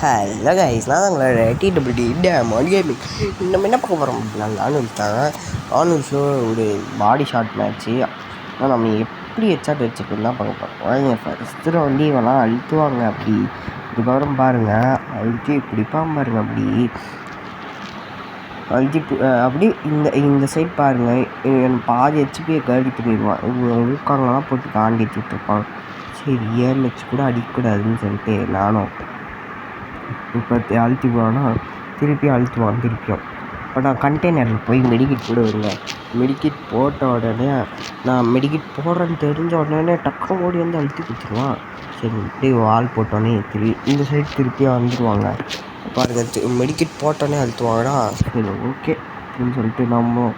Hello guys, நான் தான் உங்களோட டிடபிள்யூடி டேம் கேமிங். நம்ம என்ன பார்க்க போகிறோம் அப்படின்னா, ஆனுல்ஸோ ஒரு பாடி ஷாட் மேட்ச்சு. ஆனால் நம்ம எப்படி ஹெட்ஷாட் வச்சுக்கலாம் பார்க்க போகிறோம். ஃபஸ்ட்டு வந்து இவெல்லாம் அழுத்துவாங்க. அப்படி இதுக்கப்புறம் பாருங்கள், அழுத்தி பிடிப்பான் பாருங்கள். அழுத்தி அப்படி இந்த சைட் பாருங்கள், பாதி ஹெச்பியை கழித்து போயிடுவான். ஊக்காங்கலாம் போட்டு காண்டிட்டு விட்டுருப்பான். சரி, ஏன் வச்சு கூட அடிக்கக்கூடாதுன்னு சொல்லிட்டு நானும் இப்போ அழுத்தி போனா திருப்பி அழுத்துவான் திருப்பியும். இப்போ நான் கண்டெய்னரில் போய் மெடிக்கிட் கூட வருவேன். மெடிக்கிட் போட்ட உடனே நான் மெடிக்கிட் போடுறேன்னு தெரிஞ்ச உடனே டக்கம் ஓடி வந்து அழுத்தி கொடுத்துருவான். சரி, இப்படி வால் போட்டோன்னே இந்த சைடு திருப்பியும் வந்துடுவாங்க பாருங்கள். மெடிக்கிட் போட்டோன்னே அழுத்துவாங்கடா. சரி, ஓகே அப்படின்னு சொல்லிட்டு நம்ம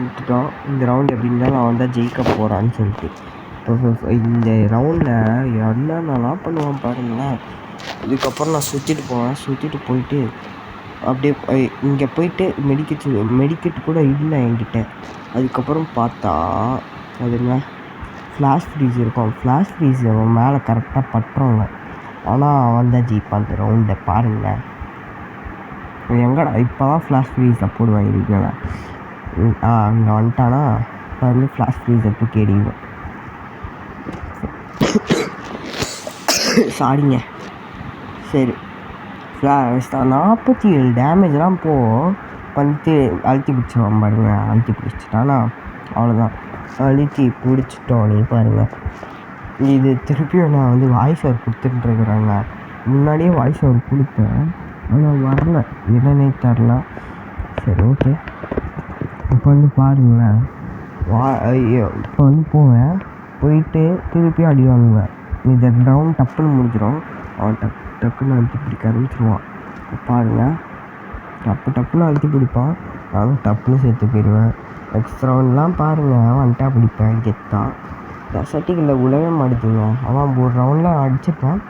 விட்டுட்டோம். இந்த ரவுண்ட் எப்படி இருந்தாலும் நான் வந்தால் ஜெயிக்க போகிறான்னு சொல்லிட்டு இப்போ இந்த ரவுண்டில் என்னென்னலாம் பண்ணுவான் பாருங்களேன். இதுக்கப்புறம் நான் சுற்றிட்டு போயிட்டு அப்படியே இங்கே போயிட்டு மெடிக்கெட் கூட இல்லை என்கிட்ட. அதுக்கப்புறம் பார்த்தா அதுங்க ஃப்ளாஷ் ஃப்ரீஸ் இருக்கும். ஃப்ளாஷ் ஃப்ரீஸ் அவன் மேலே கரெக்டாக பட்டுறவங்க. ஆனால் அவன் தான் ஜெயிப்பான் அந்த ரவுண்டை பாருங்களேன். எங்கடா இப்போ தான் ஃப்ளாஷ் ஃப்ரீஸை போடுவான் இருக்கேன். அங்கே வந்துட்டானா வந்து ஃப்ளாஷ் ஃப்ரீஸை தூக்கி அடிக்குவேன். சாரிங்க. சரி, 47 டேமேஜ்லாம் வந்துட்டு அழுத்தி பிடிச்சிடுவான் பாருங்க. அழுத்தி பிடிச்சிட்டானா அவ்வளோதான். அழுத்தி பிடிச்சிட்டோன்னே பாருங்கள். இது திருப்பியும் நான் வந்து வாய்ஸ் ஓவர் கொடுத்துட்டுருக்குறாங்க. முன்னாடியே வாய்ஸ் ஓவர் கொடுத்தேன், ஆனால் வரல, என்னன்னே தரல. சரி, ஓகே. இப்போ வந்து பாருங்களேன், இப்போ வந்து போயிட்டு திருப்பியும் அடி வாங்குவேன். இந்த ரவுண்ட் டப்புன்னு முடிஞ்சிடும். அவன் டக்குன்னு அழுத்தி பிடிக்க ஆரம்பிச்சிடுவான் பாருங்கள். டப்புன்னு அழுத்தி பிடிப்பான். நானும் டப்புன்னு சேர்த்து போயிடுவேன். நெக்ஸ்ட் ரவுண்ட்லாம் பாருங்கள், வந்துட்டா பிடிப்பேன். கெத்தான் ரசட்டிக்கில் உழவே மாட்டுதுங்க. அவன் ஒரு ரவுண்டில் அடிச்சிருப்பான்,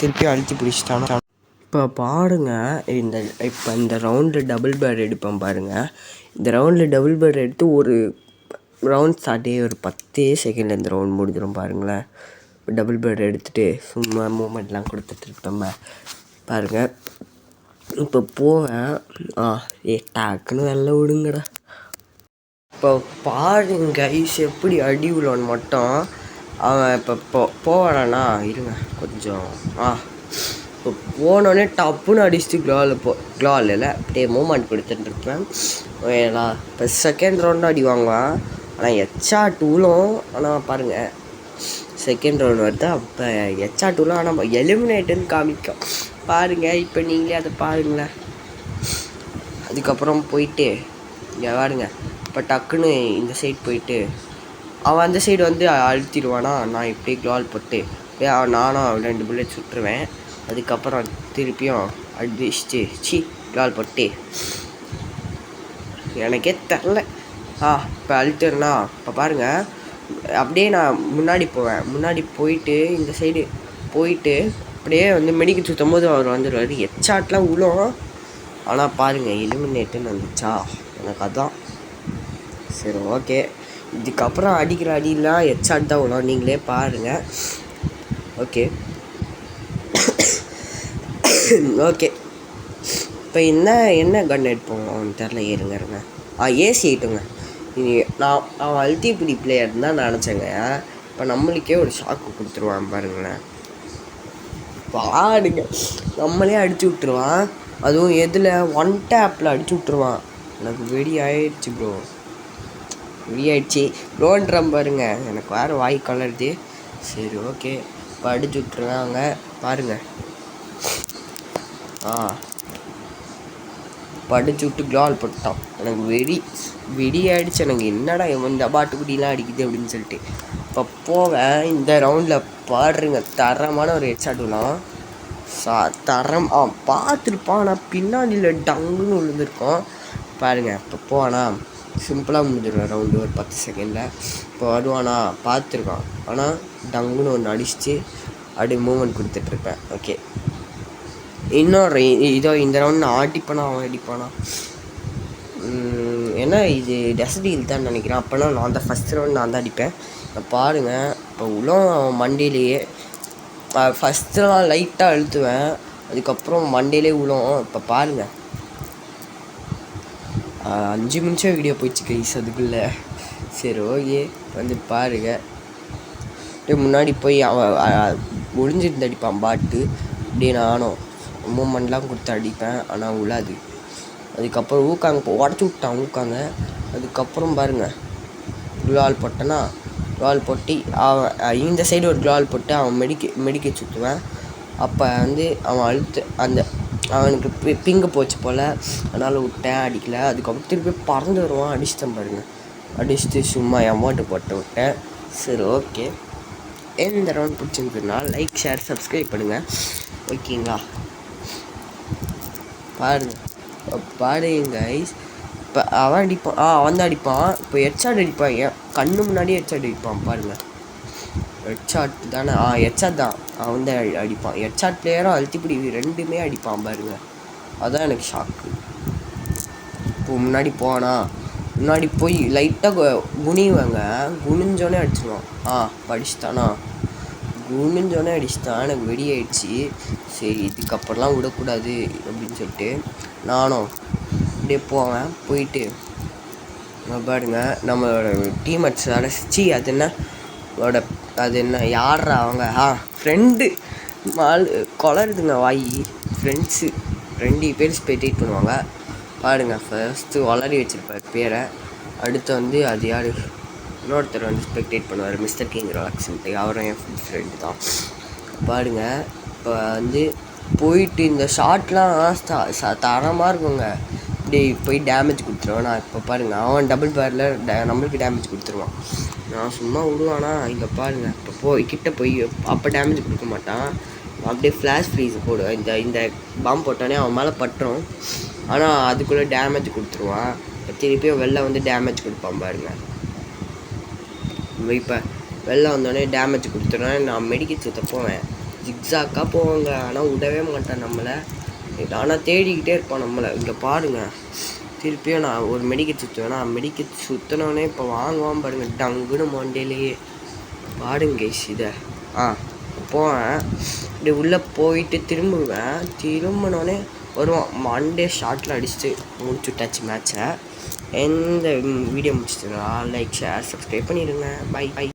திருப்பி அழுத்தி பிடிச்சிட்டானா. இப்போ பாருங்கள், இப்போ இந்த ரவுண்டில் டபுள் பேர் எடுப்பேன் பாருங்கள். இந்த ரவுண்டில் டபுள் பேர் எடுத்து ஒரு ரவுண்ட் ஸ்டார்ட்டே ஒரு 10 செகண்டில் இந்த ரவுண்ட் முடிஞ்சிடும் பாருங்களேன். டபுள் பேர்டு எடுத்துகிட்டு சும்மா மூமெண்ட்லாம் கொடுத்துட்ருப்பேன் பாருங்கள். இப்போ போவேன், டக்குன்னு வெளில விடுங்கடா. இப்போ பாருங்க கைஸ், எப்படி அடி விழுவான்னு மட்டும். அவன் இப்போ போவானா இருங்க கொஞ்சம். இப்போ போனோடனே டப்புன்னு அடிச்சுட்டு க்ளாலில் அப்படியே மூமெண்ட் கொடுத்துட்டுருப்பேன். இப்போ செகண்ட் ரவுண்டு அடி வாங்குவான். ஆனால் ஹெட்ஷாட்டும் ஆனால் பாருங்கள் செகண்ட் ரவுண்ட் வருது. அப்போ ஹெட்ஷாட்டும் ஆனால் எலிமினேட்டுன்னு காமிக்கும் பாருங்கள். இப்போ நீங்களே அதை பாருங்களேன். அதுக்கப்புறம் போயிட்டு இங்கே பாருங்க, இப்போ டக்குன்னு இந்த சைடு போயிட்டு அவன் அந்த சைடு வந்து அழுத்திடுவானா. நான் இப்படி க்ளால் போட்டு நானும் 2 புல்லட் சுட்டுருவேன். அதுக்கப்புறம் திருப்பியும் அடிச்சுட்டு க்ளால் போட்டு எனக்கே தெரில. இப்போ அழுத்துறேன்னா இப்போ பாருங்கள், அப்படியே நான் முன்னாடி போயிட்டு இந்த சைடு போயிட்டு அப்படியே வந்து மெடிக்கல் சுற்றும் போது அவர் வந்துடுவார். ஹெட்ஷாட்லாம் விழும். ஆனால் பாருங்கள் எலிமினேட்டுன்னு வந்துச்சா, எனக்கு அதுதான். சரி, ஓகே. இதுக்கப்புறம் அடிக்கிற அடியெலாம் ஹெட்ஷாட் தான் விழும், நீங்களே பாருங்கள். ஓகே. ஓகே, இப்போ என்ன கன் எடுப்போம் தெரில. இருங்க ஏசி ஐட்டுங்க. அவன் அல்டிபிடி பிளேயர் தான் நினச்சேங்க. இப்போ நம்மளுக்கே ஒரு ஷாக்கு கொடுத்துருவான் பாருங்களேன். பாடுங்க, நம்மளே அடிச்சு விட்டுருவான். அதுவும் எதில் 1 டேப்பில் அடிச்சு விட்ருவான். எனக்கு வெடி ஆயிடுச்சு ப்ரோன்றான் பாருங்க. எனக்கு வேறு வாய் கலருது. சரி, ஓகே. இப்போ அடிச்சு விட்ருவாங்க பாருங்கள். படிச்சு விட்டு க்ளால் போட்டான். எனக்கு வெடி ஆகிடுச்சு. எனக்கு என்னடா இந்த பாட்டுக்குட்டிலாம் அடிக்குது அப்படின்னு சொல்லிட்டு இப்போ போவேன். இந்த ரவுண்டில் பாடுறீங்க, தரமான ஒரு ஹெட்ஷாட்லாம் பார்த்துருப்பான். ஆனால் பின்னாடியில் டங்குன்னு விழுந்துருக்கோம் பாருங்கள். இப்போ போவானா சிம்பிளாக முடிஞ்சிடுவேன் ரவுண்டு ஒரு 10 செகண்டில். இப்போ வருவானா பார்த்துருக்கான், ஆனால் டங்குன்னு ஒன்று அடிச்சுட்டு அப்படியே மூமெண்ட் கொடுத்துட்ருப்பேன். ஓகே, இன்னொரு இந்த ரவுண்ட் நான் அவன் அடிப்பானா. ஏன்னா இது டெசடில் தான் நினைக்கிறேன். அப்போனா நான் அந்த ஃபஸ்ட் ரவுண்ட் நான் தான் அடிப்பேன். இப்போ பாருங்கள், இப்போ அவன் மண்டியிலேயே ஃபஸ்ட்டுலாம் லைட்டாக அழுத்துவேன். அதுக்கப்புறம் மண்டேலே விழும். இப்போ பாருங்கள் 5 நிமிஷம் வீடியோ போயிடுச்சு கைஸ் அதுக்குள்ளே. சரி ஓகே வந்து பாருங்கள். முன்னாடி போய் அவன் ஒளிஞ்சிருந்து அடிப்பான் பாட்டு. இப்படியே நானும் மூமெண்ட்லாம் கொடுத்து அடிப்பேன், ஆனால் விழாது. அதுக்கப்புறம் ஊக்காங்க உடச்சி விட்டான் ஊக்காங்க. அதுக்கப்புறம் பாருங்கள் குளால் போட்டேன்னா குளால் போட்டு அவன் இந்த சைடு ஒரு குளால் போட்டு அவன் மெடிக்க சுற்றுவேன். அப்போ வந்து அவன் அவனுக்கு பிங்கு போச்சு போல், அதனால் விட்டேன் அடிக்கலை. அதுக்கப்புறம் திருப்பி பறந்து வருவான், அடிச்சிட்டேன் பாருங்கள். அடிச்சுட்டு சும்மா அமௌண்ட்டு போட்டு விட்டேன். சரி ஓகே, இந்த ரவுண்ட் பிடிச்சிருந்ததுனா லைக் ஷேர் சப்ஸ்கிரைப் பண்ணுங்கள் ஓகேங்களா. பாருங்க கைஸ். இப்போ அவன் அடிப்பான், அவன் அடிப்பான். இப்போ ஹெட்ஷாட் அடிப்பான், கண்ணு முன்னாடியே ஹெட்ஷாட் அடிப்பான் பாருங்கள். ஹெட்ஷாட் தானே, ஹெட்ஷாட் தான். அவன் தான் அடிப்பான். ஹெட்ஷாட் பிளேயரும் அல்டிபிடி ரெண்டுமே அடிப்பான் பாருங்கள். அதான் எனக்கு ஷாக்கு. இப்போ முன்னாடி முன்னாடி போய் லைட்டாக குனிவாங்க, குனிஞ்சோடனே அடிச்சிடுவான். படிச்சுட்டானா, குனிஞ்சோடனே அடிச்சுட்டான். எனக்கு வெடி ஆயிடுச்சு. சரி இதுக்கப்புறம்லாம் விடக்கூடாது அப்படின்னு சொல்லிட்டு நானும் அப்படியே போயிட்டு பாருங்க நம்மளோட டீம்மேட்ஸ் அடைச்சி அது என்ன யாரா அவங்க ஃப்ரெண்டு கொலருதுங்க வாய். ஃப்ரெண்ட்ஸு 2 பேர் ஸ்பெக்டேட் பண்ணுவாங்க பாருங்கள். ஃபஸ்ட்டு வளரி வச்சுருப்பார் பேரை. அடுத்து வந்து அது யார், இன்னொருத்தர் வந்து ஸ்பெக்டேட் பண்ணுவார், மிஸ்டர் கிங் ராக்ஸ்ன்ட்டு. அவரும் என் ஃப்ரெண்டு தான் பாருங்கள். இப்போ வந்து போயிட்டு இந்த ஷார்ட்லாம் தரமாக இருக்குங்க. இப்படி போய் டேமேஜ் கொடுத்துருவான். நான் இப்போ பாருங்கள் அவன் டபுள் பேரில் நம்மளுக்கு டேமேஜ் கொடுத்துருவான். நான் சும்மா விடுவானா, இங்கே பாருங்கள். இப்போ கிட்ட போய் அப்போ டேமேஜ் கொடுக்க மாட்டான். அப்படியே ஃப்ளாஷ் ஃப்ரீஸ் போடுவேன். இந்த பாம்பு போட்டானே அவன் மேலே பட்டுரும், ஆனால் அதுக்குள்ளே டேமேஜ் கொடுத்துருவான். திருப்பியும் வெளில வந்து டேமேஜ் கொடுப்பான் பாருங்கள். இப்போ வெளில வந்தோடனே டேமேஜ் கொடுத்துருவேன். நான் மெடிக்கல் சுற்ற போவேன், ஜிக்ஸாக்காக போவாங்க, ஆனால் விடவே மாட்டேன் நம்மளை. ஆனால் தேடிக்கிட்டே இருப்பான் நம்மளை. இங்கே பாருங்கள் திருப்பியும் நான் ஒரு மெடிக்கல் சுற்றுவேன். நான் மெடிக்கல் சுற்றினோடனே இப்போ வாங்குவான் பாருங்கள், டங்குன்னு மண்டேலேயே. பாருங்க கைஸ் இதை போவேன். இப்படி உள்ளே போயிட்டு திரும்பினோடனே வருவான். மண்டே ஷார்ட்டில் அடிச்சுட்டு முடிச்சுட்டாச்சு மேட்சை. எந்த வீடியோ முடிச்சுட்டுங்களா லைக் ஷேர் சப்ஸ்கிரைப் பண்ணிடுங்க. பை.